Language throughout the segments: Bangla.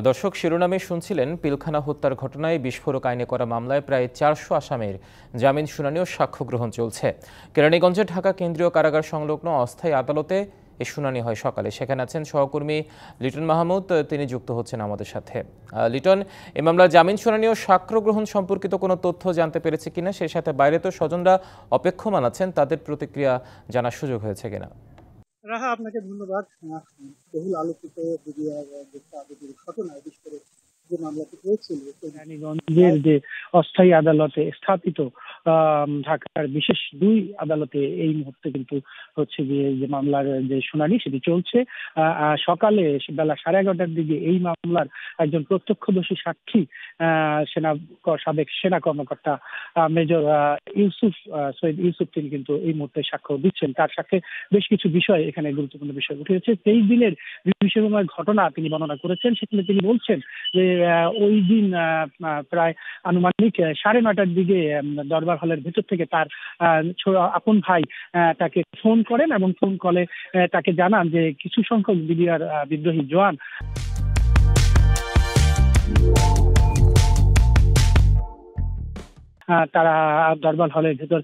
দর্শক, শিরোনামে শুনছিলেন পিলখানা হত্যার ঘটনায় বিস্ফোরক আইনে করা মামলায় প্রায় ৪০০ আসামির জামিন শুনানি ও সাক্ষ্য গ্রহণ চলছে। কেরানীগঞ্জে ঢাকা কেন্দ্রীয় কারাগার সংলগ্ন অস্থায়ী আদালতে এই শুনানি হয় সকালে। সেখানে আছেন সহকর্মী লিটন মাহমুদ, তিনি যুক্ত হচ্ছেন আমাদের সাথে। লিটন, এই মামলার জামিন শুনানি ও সাক্ষ্য গ্রহণ সম্পর্কিত কোনো তথ্য জানতে পেরেছে কিনা, সেই সাথে বাইরে তো স্বজনরা অপেক্ষমান আছেন, তাদের প্রতিক্রিয়া জানার সুযোগ হয়েছে কিনা? রাহা, আপনাকে ধন্যবাদ। বহুল আলোচিত ঘটনা, বিশেষ করে যে মামলাটি হয়েছিল রানীগঞ্জের যে অস্থায়ী আদালতে স্থাপিত ঢাকার বিশেষ ২ আদালতে এই মুহূর্তে কিন্তু হচ্ছে গিয়ে যে মামলার যে শুনানি সেটি চলছে। সকালে বেলা 11:30টার দিকে এই মামলার একজন প্রত্যক্ষদর্শী সাক্ষী সাবেক সেনা কর্মকর্তা মেজর সৈয়দ ইউসুফ তিনি কিন্তু এই মুহূর্তে সাক্ষ্য দিচ্ছেন। তার সাথে বেশ কিছু বিষয় এখানে গুরুত্বপূর্ণ বিষয় উঠে এসেছে। 23 দিনের বিভীষিকাময় ঘটনা তিনি বর্ণনা করেছেন। সেখানে তিনি বলছেন যে ওই দিন প্রায় আনুমানিক 9:30টার দিকে দরবার হলের ভেতর থেকে তার আপন ভাই তাকে ফোন করেন এবং ফোন কলে তাকে জানান যে কিছু সংখ্যক বিডিআর বিদ্রোহী জওয়ান তারা দরবার হলের ভেতর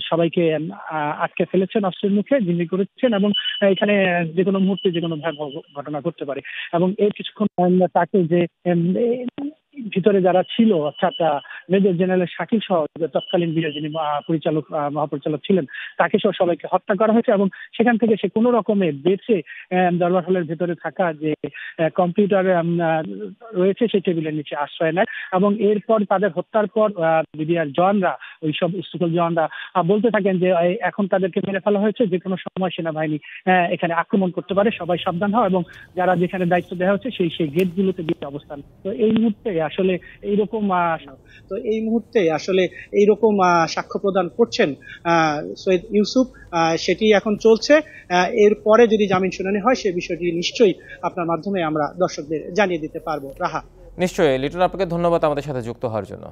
সবাইকে আটকে ফেলেছেন, অস্ত্রের মুখে জিম্মি করেছেন এবং এখানে যে কোনো মুহূর্তে যে কোনো ভয়াবহ ঘটনা ঘটতে পারে। এবং এর কিছুক্ষণ তাকে যে ভিতরে যারা ছিল, অর্থাৎ মেজর জেনারেল শাকিল সহ তৎকালীন যিনি মহাপরিচালক ছিলেন, তাকে সহ সবাইকে হত্যা করা হয়েছে এবং সেখান থেকে সে কোনো রকমে বেঁচে দরবার হলের ভেতরে থাকা যে কম্পিউটার রয়েছে সেই টেবিলের নিচে আশ্রয় নেয়। এবং এরপর তাদের হত্যার পর বিডিআর জওয়ানরা, ওইসব স্কুল জওয়ানরা বলতে থাকেন যে এখন তাদেরকে মেরে ফেলা হয়েছে, যে কোনো সময় সেনাবাহিনী এখানে আক্রমণ করতে পারে, সবাই সাবধান হও, এবং যারা যেখানে দায়িত্ব দেওয়া হচ্ছে সেই গেটগুলোতে গিয়ে অবস্থান। তো এই মুহূর্তে আসলে এইরকম সাক্ষ্য প্রদান করছেন সৈয়দ ইউসুফ, সেটি এখন চলছে। এরপরে যদি জামিন শুনানি হয় সে বিষয়টি নিশ্চয়ই আপনার মাধ্যমে আমরা দর্শকদের জানিয়ে দিতে পারবো। রাহা, নিশ্চয়ই লিটন, আপনাকে ধন্যবাদ আমাদের সাথে যুক্ত হওয়ার জন্য।